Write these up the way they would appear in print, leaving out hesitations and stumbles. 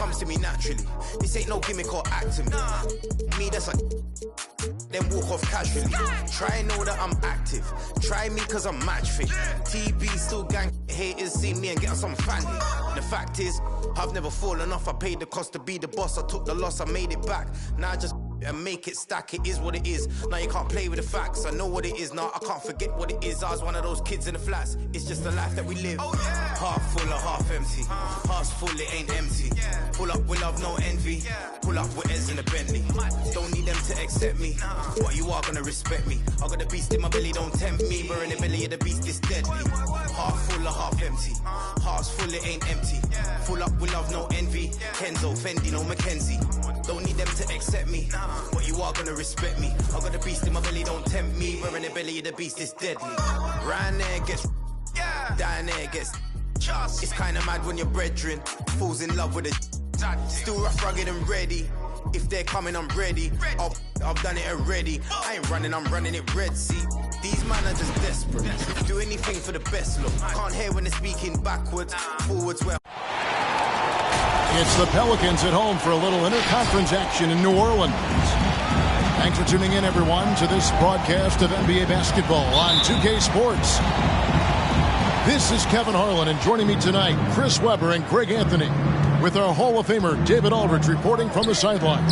comes to me naturally. This ain't no gimmick or acting. Me, that's a then walk off casually. Try and know that I'm active. Try me cause I'm match fit. TB still gang. Haters see me and get on some family. The fact is, I've never fallen off. I paid the cost to be the boss. I took the loss, I made it back. Now I just and make it stack. It is what it is. Now you can't play with the facts. I know what it is. Now I can't forget what it is. I was one of those kids in the flats. It's just the life that we live. Half full or half empty. Half's full, it ain't empty. Pull up with love, no envy. Pull up with Eds in the Bentley. Don't need them to accept me, but you are gonna respect me. I got the beast in my belly, don't tempt me. But in the belly of the beast is deadly. Half full or half empty. Heart's full, it ain't empty. Full up with love, no envy. Kenzo, Fendi, no Mackenzie. Don't need them to accept me, but you are gonna respect me. I got the beast in my belly, don't tempt me. Where in the belly of the beast is deadly. Round there gets down there gets. It's kinda mad when your brethren falls in love with a still rough, rugged and ready. If they're coming, I'm ready. I've done it already. I ain't running, I'm running it red. See, these men are just desperate. Do anything for the best look. Can't hear when they're speaking backwards, forwards well. It's the Pelicans at home for a little interconference action in New Orleans. Thanks for tuning in, everyone, to this broadcast of NBA basketball on 2K Sports. This is Kevin Harlan, and joining me tonight, Chris Webber and Greg Anthony, with our Hall of Famer David Aldridge reporting from the sideline.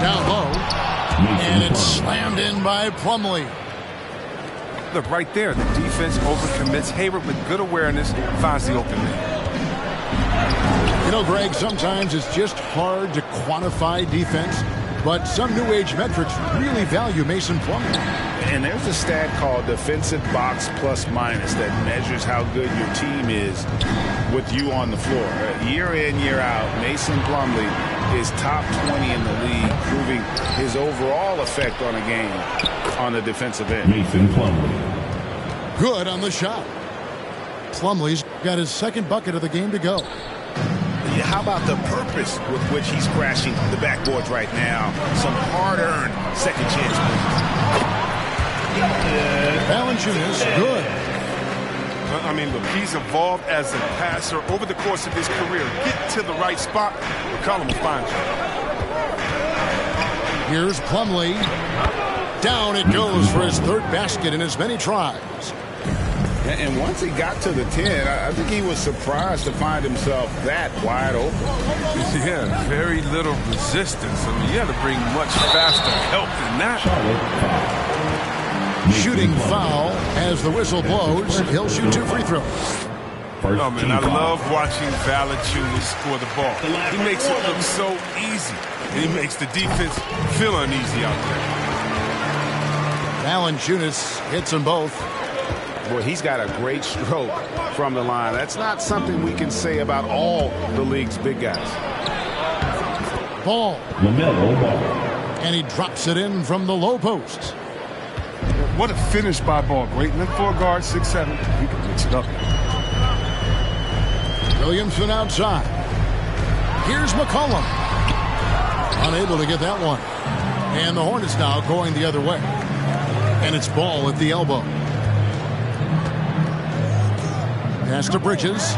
Down low, and it's slammed in by Plumlee. Look, right there, the defense overcommits. Hayward, with good awareness, finds the open man. You know, Greg, sometimes it's just hard to quantify defense, but some new age metrics really value Mason Plumlee. And there's a stat called defensive box plus minus that measures how good your team is with you on the floor. Year in, year out, Mason Plumlee is top 20 in the league, proving his overall effect on a game on the defensive end. Mason Plumlee. Good on the shot. Plumlee's got his second bucket of the game to go. How about the purpose with which he's crashing the backboards right now? Some hard-earned second chance moves. Valanciunas, good. I mean, look, he's evolved as a passer over the course of his career. Get to the right spot, McCollum will find you. Here's Plumlee. Down it goes for his third basket in as many tries. And once he got to the 10, I think he was surprised to find himself that wide open. Yeah, very little resistance. I mean, you had to bring much faster help than that. Shooting foul as the whistle blows. He'll shoot 2 free throws. Oh, man, I love watching Valanciunas score the ball. He makes it look so easy, and he makes the defense feel uneasy out there. Valanciunas hits them both. Boy, he's got a great stroke from the line. That's not something we can say about all the league's big guys. Ball. LaMelo Ball. And he drops it in from the low post. What a finish by Ball. Great length for a guard, 6'7". He can mix it up. Williamson outside. Here's McCollum. Unable to get that one. And the Hornets now going the other way. And it's Ball at the elbow. Pass to Bridges.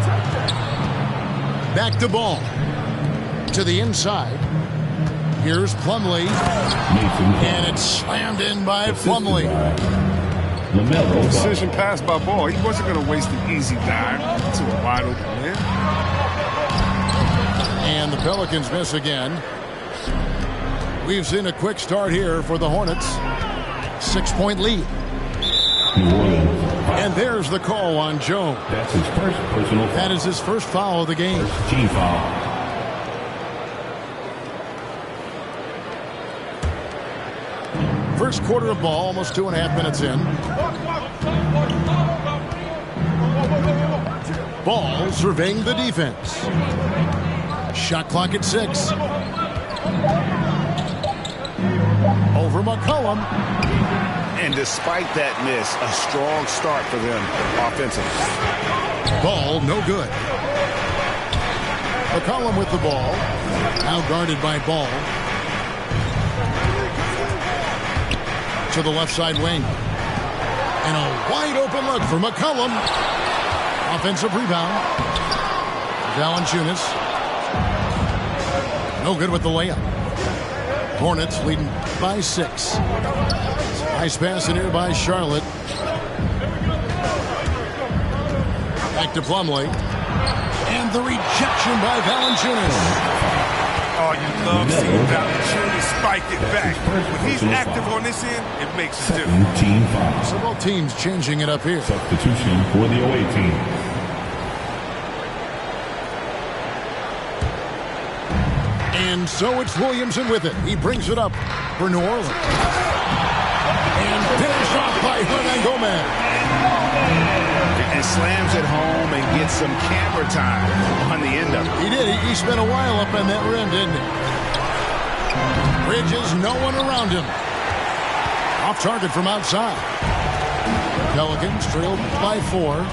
Back to Ball. To the inside. Here's Plumlee. And it's slammed in by Plumlee. Decision pass by Ball. He wasn't going to waste an easy dive to a wide open man. And the Pelicans miss again. We've seen a quick start here for the Hornets. 6-point lead. And there's the call on Jones. That's his first personal foul. That is his first foul of the game. First team foul. First quarter of ball, almost 2.5 minutes in. Ball surveying the defense. Shot clock at 6. Over McCollum. And despite that miss, a strong start for them offensively. Ball no good. McCollum with the ball. Now guarded by Ball. To the left side wing. And a wide open look for McCollum. Offensive rebound. Valanciunas. No good with the layup. Hornets leading by 6. Nice pass in here by Charlotte. Back to Plumlee. And the rejection by Valanciunas. Oh, you love seeing Valanciunas spike it back. When he's active on this end, it makes a difference. Team foul. So both teams changing it up here. Substitution for the away team. And so it's Williamson with it. He brings it up for New Orleans. And finished off by Hernangomez. And slams it home and gets some camera time on the end of it. He did. He spent a while up on that rim, didn't he? Bridges, no one around him. Off target from outside. Pelicans trailed by 4.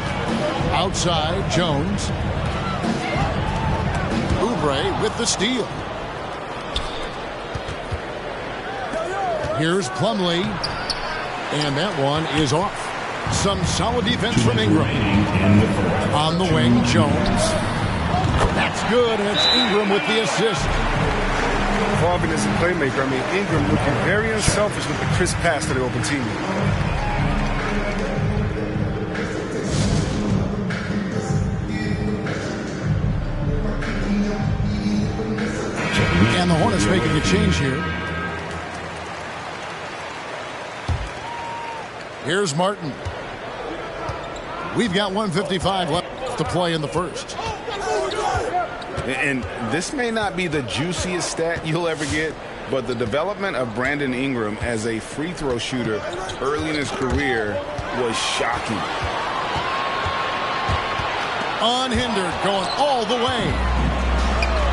Outside, Jones. Oubre with the steal. Here's Plumlee. And that one is off. Some solid defense from Ingram. On the wing, Jones. That's good, and it's Ingram with the assist. Involving as a playmaker. I mean, Ingram looking very unselfish with the crisp pass to the open teammate. And the Hornets making a change here. Here's Martin. We've got 1:55 left to play in the first. And this may not be the juiciest stat you'll ever get, but the development of Brandon Ingram as a free throw shooter early in his career was shocking. Unhindered, going all the way.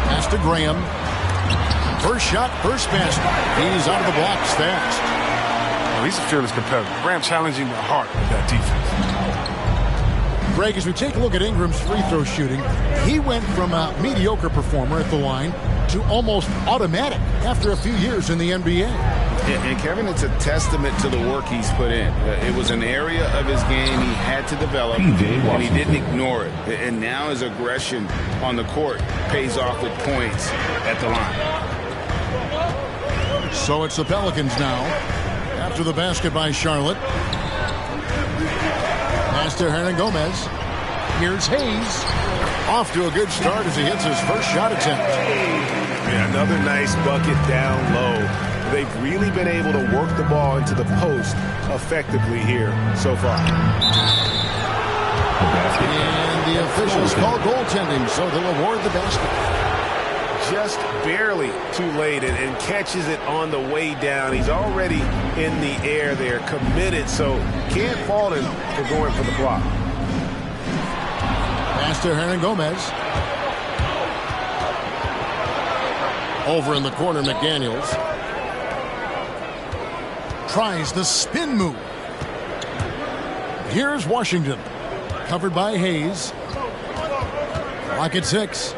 Pass to Graham. First shot, first basket. He's out of the blocks fast. Oh, he's a fearless competitor. Graham challenging the heart of that defense. Greg, as we take a look at Ingram's free throw shooting, he went from a mediocre performer at the line to almost automatic after a few years in the NBA. And Kevin, it's a testament to the work he's put in. It was an area of his game he had to develop, and he didn't ignore it. And now his aggression on the court pays off with points at the line. So it's the Pelicans now. After the basket by Charlotte. Pass to Hernangomez. Here's Hayes. Off to a good start as he hits his first shot attempt. Yeah, another nice bucket down low. They've really been able to work the ball into the post effectively here so far. And the officials call goaltending, so they'll award the basket. Just barely too late and catches it on the way down. He's already in the air there, committed, so can't fault him for going for the block. Pass to Hernangomez. Over in the corner, McDaniels. Tries the spin move. Here's Washington. Covered by Hayes. Clock at 6.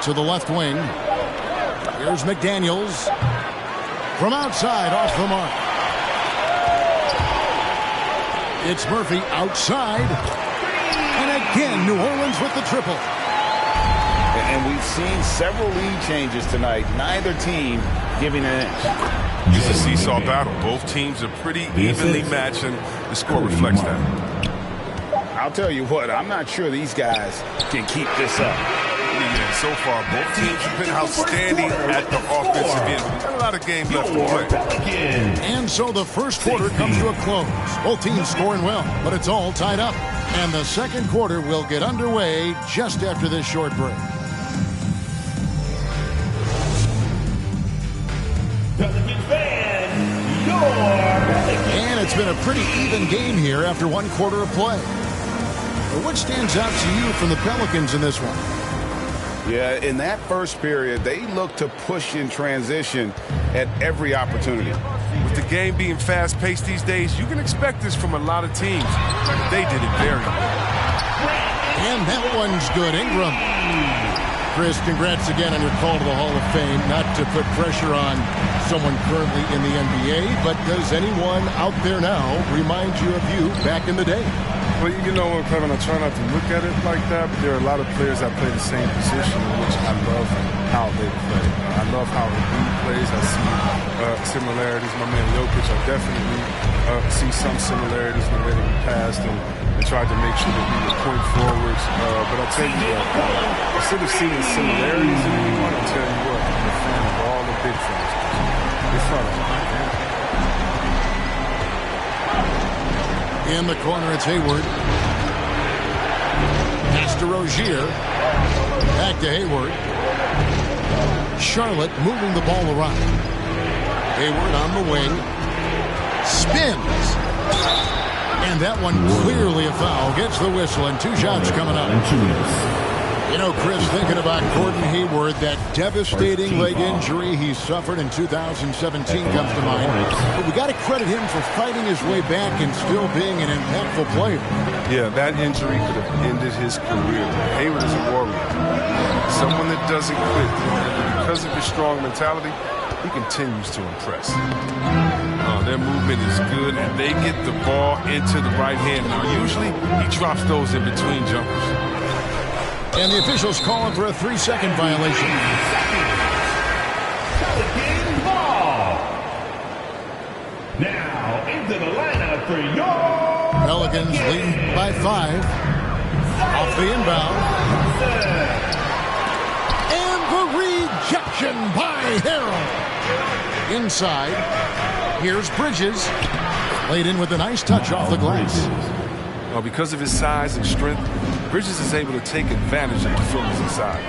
To the left wing. Here's McDaniels. From outside, off the mark. It's Murphy outside. And again, New Orleans with the triple. And we've seen several lead changes tonight. Neither team giving an inch. It's a seesaw battle. Both teams are pretty evenly matched, and the score reflects that. I'll tell you what, I'm not sure these guys can keep this up. Yeah, so far, both teams have been outstanding at the offensive end. Got a lot of game left to play. And so the first quarter comes to a close. Both teams scoring well, but it's all tied up. And the second quarter will get underway just after this short break. And it's been a pretty even game here after one quarter of play. But what stands out to you from the Pelicans in this one? Yeah, in that first period, they looked to push in transition at every opportunity. With the game being fast-paced these days, you can expect this from a lot of teams. But they did it very well. And that one's good. Ingram. Chris, congrats again on your call to the Hall of Fame. Not to put pressure on someone currently in the NBA, but does anyone out there now remind you of you back in the day? Well, you know what, Kevin, I try not to look at it like that, but there are a lot of players that play the same position, in which I love how they play. I love how Embiid plays. I see similarities. My man Jokic, I definitely see some similarities in the way that he passed and tried to make sure that we were point forwards. But I'll tell you what, instead of seeing similarities in anyone, I'll tell you what, I'm a fan of all the big fellas. It's fun. In the corner, it's Hayward. Pass to Rozier. Back to Hayward. Charlotte moving the ball around. Hayward on the wing. Spins. And that one clearly a foul. Gets the whistle and 2 shots coming up. You know, Chris, thinking about Gordon Hayward, that devastating leg injury he suffered in 2017 comes to mind. But we got to credit him for fighting his way back and still being an impactful player. Yeah, that injury could have ended his career. Hayward is a warrior. Someone that doesn't quit. And because of his strong mentality, he continues to impress. Their movement is good, and they get the ball into the right hand. Now, usually he drops those in between jumpers. And the officials calling for a 3-second violation. Now into the lineup for your Pelicans leading by 5. Off the inbound. And the rejection by Harrell. Inside. Here's Bridges. Laid in with a nice touch off the glass. Well, because of his size and strength, Bridges is able to take advantage of the defenders inside.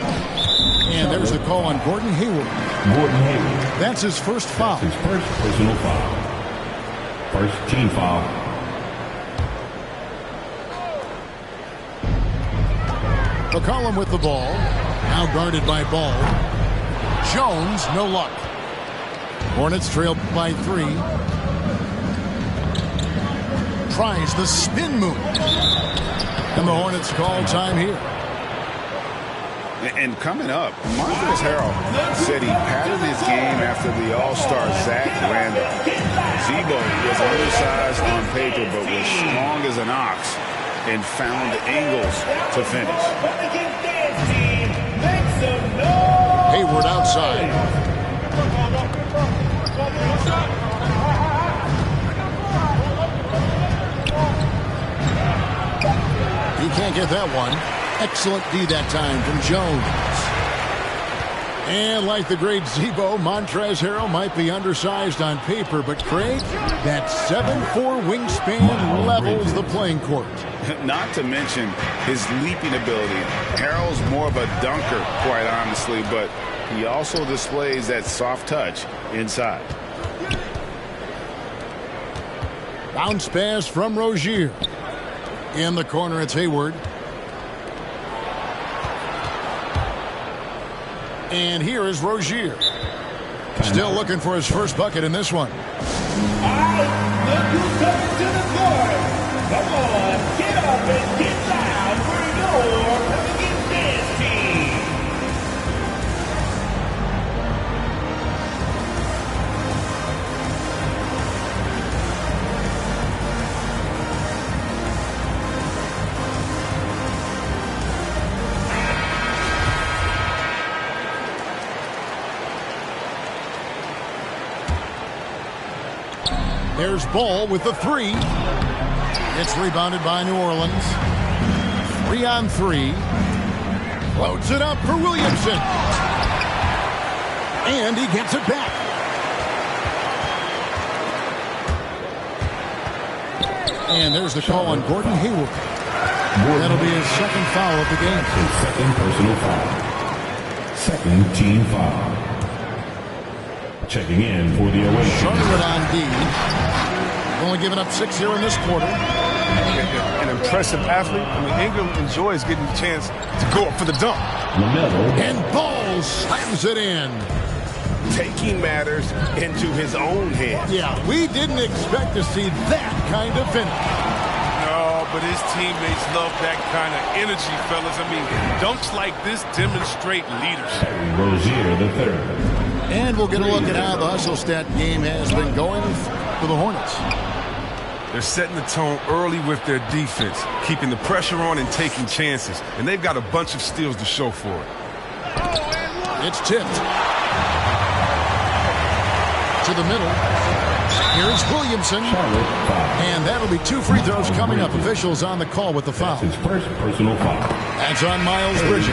And there's the call on Gordon Hayward. That's his first foul. His first personal foul. First team foul. McCollum with the ball. Now guarded by Ball. Jones, no luck. Hornets trail by 3. Tries the spin move. And the Hornets call time here. And coming up, Montrezl Harrell said he padded his game after the All-Star Zach Randall. Zebo was undersized on paper but was strong as an ox and found angles to finish. Hayward outside. He can't get that one. Excellent D that time from Jones. And like the great Zebo, Montrezl Harrell might be undersized on paper, but Craig, that 7'4" wingspan levels the playing court. Not to mention his leaping ability. Harrell's more of a dunker, quite honestly, but he also displays that soft touch inside. Bounce pass from Rozier. In the corner, it's Hayward. And here is Rozier. Still looking for his first bucket in this one. All right, look who's coming to the court. Come on, get up and get loud for your Coming Against Dance team. There's Ball with the 3. It's rebounded by New Orleans. 3 on 3. Floats it up for Williamson. And he gets it back. And there's the call on Gordon Hayward. That'll be his second foul of the game. His second personal foul. Second team foul. Checking in for the away. Charlotte on D. Only giving up 6 here in this quarter. An impressive athlete. I mean, Ingram enjoys getting the chance to go up for the dunk. And Ball slams it in. Taking matters into his own hands. Yeah, we didn't expect to see that kind of finish. No, but his teammates love that kind of energy, fellas. I mean, dunks like this demonstrate leadership. Rozier the third. And we'll get a look at how the hustle stat game has been going for the Hornets. They're setting the tone early with their defense, keeping the pressure on and taking chances. And they've got a bunch of steals to show for it. It's tipped. To the middle. Here's Williamson. And that'll be 2 free throws coming up. Officials on the call with the foul. That's his first personal foul. That's on Miles Bridges.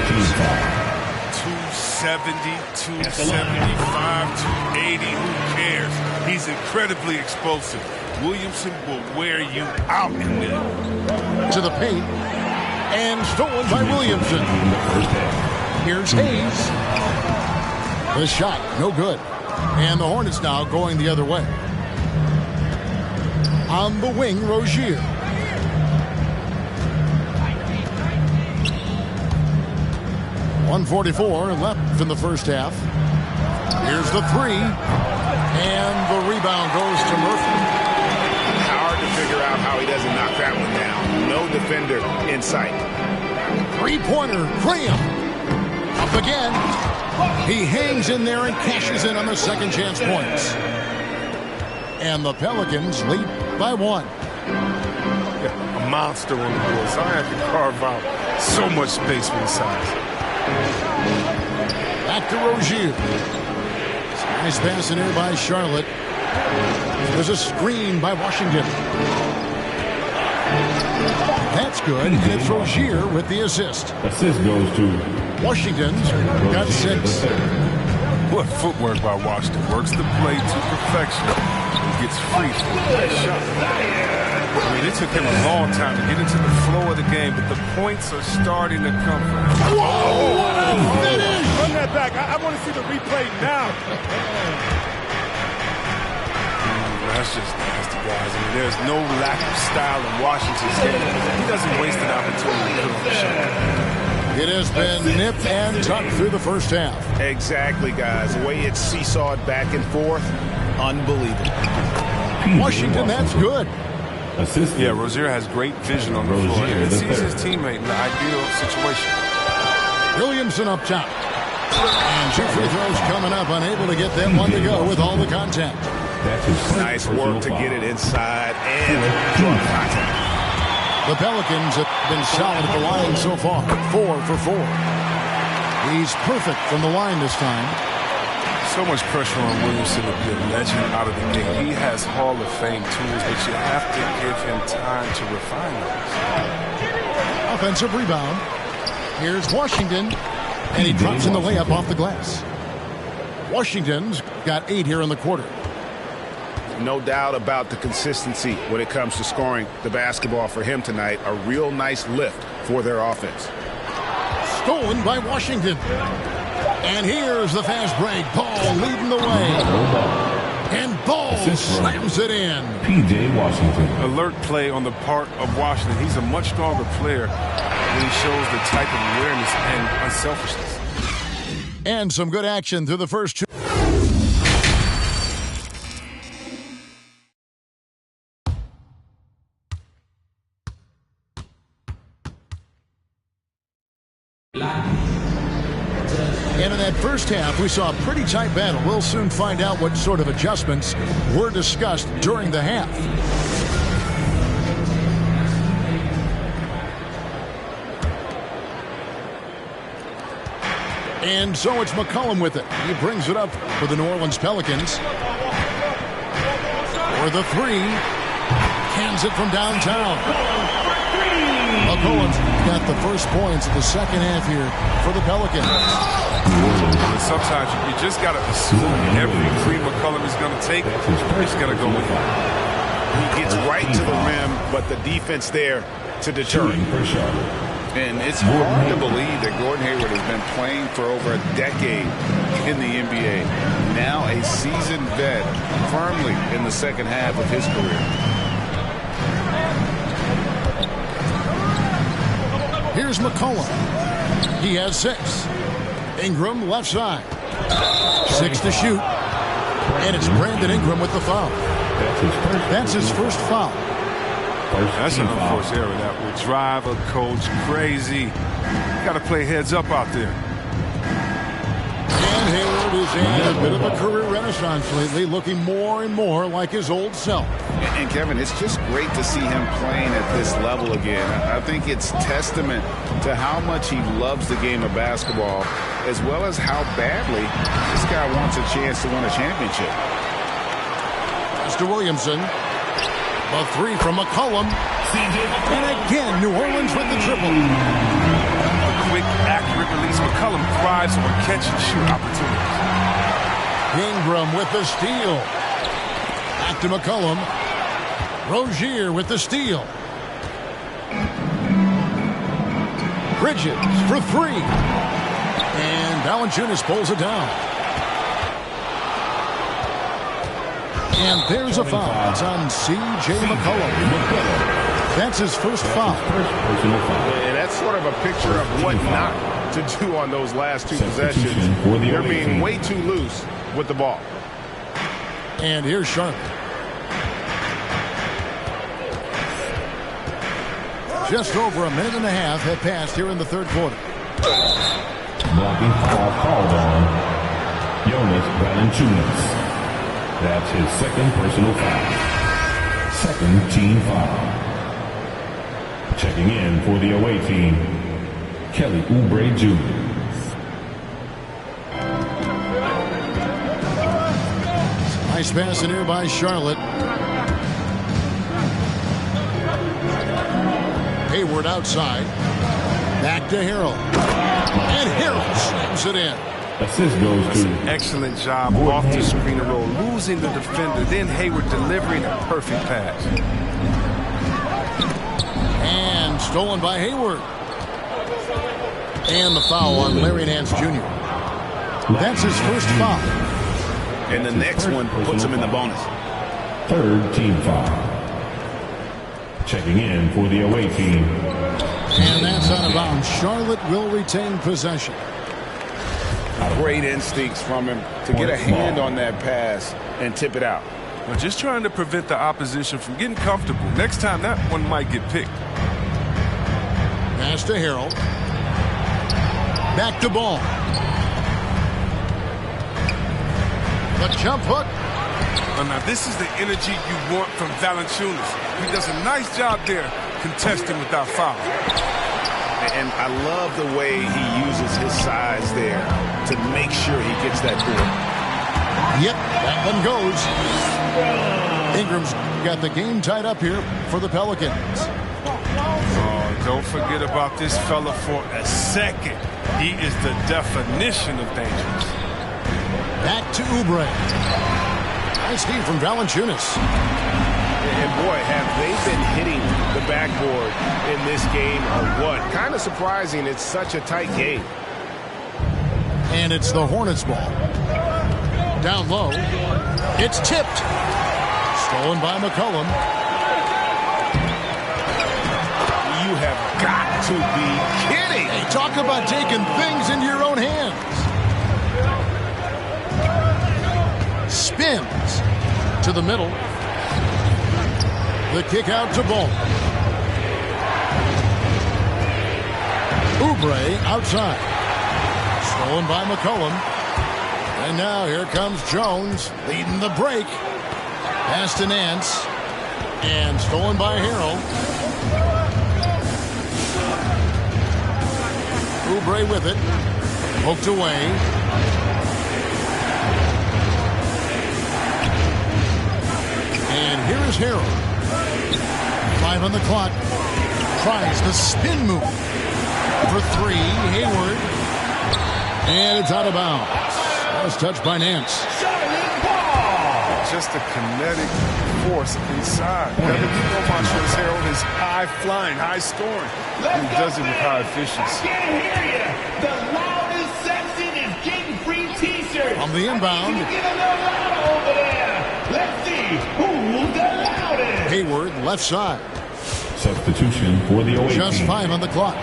270, 275, 280, who cares? He's incredibly explosive. Williamson will wear you out in there. To the paint. And stolen by Williamson. Here's Hayes. The shot, no good. And the Hornets now going the other way. On the wing, Rozier. .144 left in the first half. Here's the 3. And the rebound goes to Murphy. Hard to figure out how he doesn't knock that one down. No defender in sight. Three-pointer, Graham. Up again. He hangs in there and cashes in on the second chance points. And the Pelicans lead by 1. Yeah, a monster on the board. Zion can carve out so much space with his size. Back to Rozier. Nice pass in here by Charlotte. There's a screen by Washington. That's good. And it's Rozier with the assist. Assist goes to Washington's got 6. What footwork by Washington. Works the play to perfection. He gets free for that shot. I mean, it took him a long time to get into the flow of the game, but the points are starting to come from him. Run that back. I want to see the replay now. That's just nasty, guys. I mean, there's no lack of style in Washington's game. He doesn't waste an opportunity to put on the shot. It has been nipped and tucked through the first half. Exactly, guys. The way it's seesawed back and forth, unbelievable. Washington, that's good. assist. Yeah, Rozier has great vision on the floor. He sees his teammate in the ideal situation. Williamson up top. And 2 free throws coming up, unable to get them one to go with all the contact. Nice work to get it inside and draw contact. The Pelicans have been solid at the line so far, 4 for 4. He's perfect from the line this time. So much pressure on Williamson to be a legend out of the gate. He has Hall of Fame tools, but you have to give him time to refine those. Offensive rebound. Here's Washington, and he drops in the layup off the glass. Washington's got 8 here in the quarter. No doubt about the consistency when it comes to scoring the basketball for him tonight. A real nice lift for their offense. Stolen by Washington. And here's the fast break. Ball leading the way. And Ball slams it in. P.J. Washington. Alert play on the part of Washington. He's a much stronger player when he shows the type of awareness and unselfishness. And some good action through the first 2. And in that first half, we saw a pretty tight battle. We'll soon find out what sort of adjustments were discussed during the half. And so it's McCollum with it. He brings it up for the New Orleans Pelicans. For the 3. Cans it from downtown. McCollum's got the first points of the second half here for the Pelicans. Sometimes you just got to assume every three McCollum is going to take, he's going to go with it. He gets right to the rim, but the defense there to deter him. And it's hard to believe that Gordon Hayward has been playing for over a decade in the NBA. Now a seasoned vet, firmly in the second half of his career. Here's McCollum. He has 6. Ingram left side. 6 to shoot. And it's Brandon Ingram with the foul. That's his first foul. That's an unforced error. That will drive a coach crazy. Got to play heads up out there. And here's Hayward is in a bit of a career renaissance lately, looking more and more like his old self. And Kevin, it's just great to see him playing at this level again. I think it's testament to how much he loves the game of basketball, as well as how badly this guy wants a chance to win a championship. Mr. Williamson, the three from McCollum, and again New Orleans with the triple. A quick, accurate release. McCollum thrives on catch-and-shoot opportunities. Ingram with the steal. Back to McCollum. Rozier with the steal. Bridges for three. And Valanciunas pulls it down. And there's a foul. It's on C.J. McCollum. That's his first foul. And that's sort of a picture of what not to do on those last two possessions. They're being way too loose with the ball. And here's Charlotte. Just over a minute and a half have passed here in the third quarter. Blocking foul called on Jonas Valanciunas. That's his second personal foul. Second team foul. Checking in for the away team, Kelly Oubre Jr. Nice pass in here by Charlotte. Hayward outside. Back to Harrell. And Harrell slams it in. Assist goes to Excellent job off the screen and roll, losing the defender, then Hayward delivering a perfect pass. And stolen by Hayward. And the foul on Larry Nance Jr. That's his first foul. And the next one puts him in the bonus. Third team foul. Checking in for the away team. And that's out of bounds. Charlotte will retain possession. Great instincts from him to get a hand on that pass and tip it out. Well, just trying to prevent the opposition from getting comfortable. Next time, that one might get picked. Pass to Harrell. Back to Ball. The jump hook. Well, now, this is the energy you want from Valanciunas. He does a nice job there contesting without foul. And I love the way he uses his size there to make sure he gets that board. Yep, that one goes. Ingram's got the game tied up here for the Pelicans. Oh, don't forget about this fella for a second. He is the definition of dangerous. Back to Oubre. Nice feed from Valanciunas. And boy, have they been hitting the backboard in this game or what? Kind of surprising. It's such a tight game. And it's the Hornets ball. Down low. It's tipped. Stolen by McCollum. You have got to be kidding. Hey, talk about taking things into your own hands. Spins to the middle. The kick out to Ball. Oubre outside. Stolen by McCollum. And now here comes Jones leading the break. Pass to Nance. And stolen by Harrell. Oubre with it. Poked away. And here is Harrell. 5 on the clock. Tries the spin move. For three, Hayward. And it's out of bounds. That was touched by Nance. Just a kinetic force inside. Kevin, you know Montrezl Harrell is high-flying, high-scoring. He does it with high efficiency. Can't hear you. The loudest section is getting free T-shirts. On the inbound. Can you get a little louder over there? Let's see who's the loudest. Hayward, left side. Substitution for the away Just team. 5 on the clock.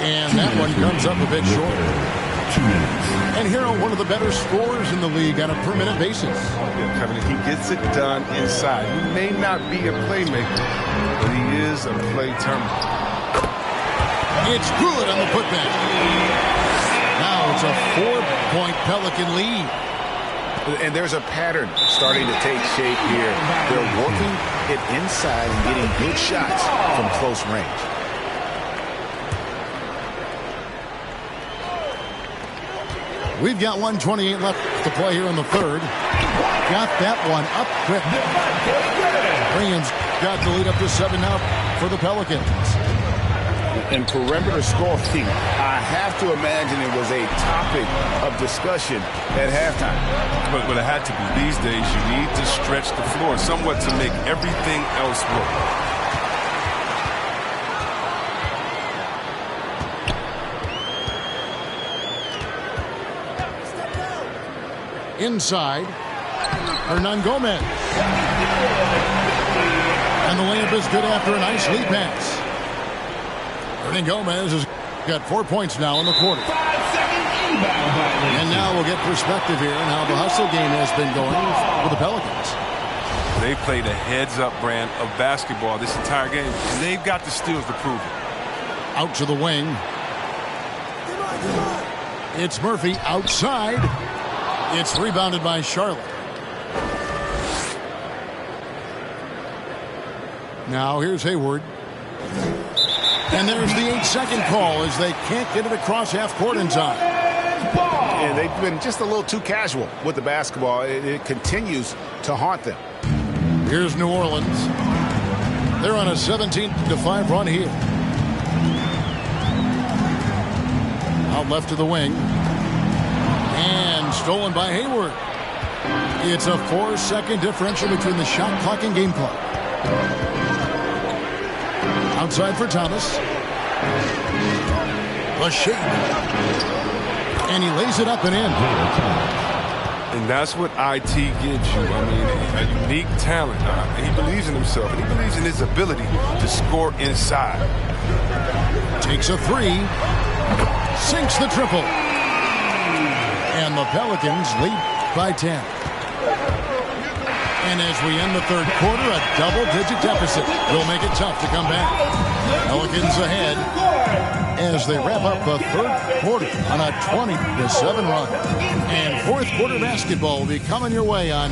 And that one comes up a bit short. 2 minutes. And Harrell, one of the better scorers in the league on a per-minute basis. Yeah, Kevin, he gets it done inside. He may not be a playmaker, but he is a play terminator. It's good on the putback. Now it's a 4 8-point Pelican lead. And there's a pattern starting to take shape here. They're working it inside and getting good shots from close range. We've got 1:28 left to play here in the third. Got that one up quick. Williams got the lead up to 7 now for the Pelicans. And perimeter scoring, I have to imagine it was a topic of discussion at halftime. But it had to be. These days, you need to stretch the floor somewhat to make everything else work. Inside, Hernan Gomez. And the layup is good after a nice lead pass. Hernan Gomez has got 4 points now in the quarter. 5 seconds inbound. And now we'll get perspective here on how the hustle game has been going for the Pelicans. They played a heads-up brand of basketball this entire game, and they've got the skills to prove it. Out to the wing. It's Murphy outside. It's rebounded by Charlotte. Now here's Hayward. And there's the 8-second call as they can't get it across half court in time. And they've been just a little too casual with the basketball. It continues to haunt them. Here's New Orleans. They're on a 17-5 run here. Out left to the wing. And stolen by Hayward. It's a 4-second differential between the shot clock and game clock. Outside for Thomas. The shake. And he lays it up and in. And that's what IT gives you. I mean, a unique talent. He believes in himself, and he believes in his ability to score inside. Takes a 3. Sinks the triple. And the Pelicans lead by 10. And as we end the third quarter, a double-digit deficit will make it tough to come back. Pelicans ahead as they wrap up the third quarter on a 20-7 run. And fourth quarter basketball will be coming your way on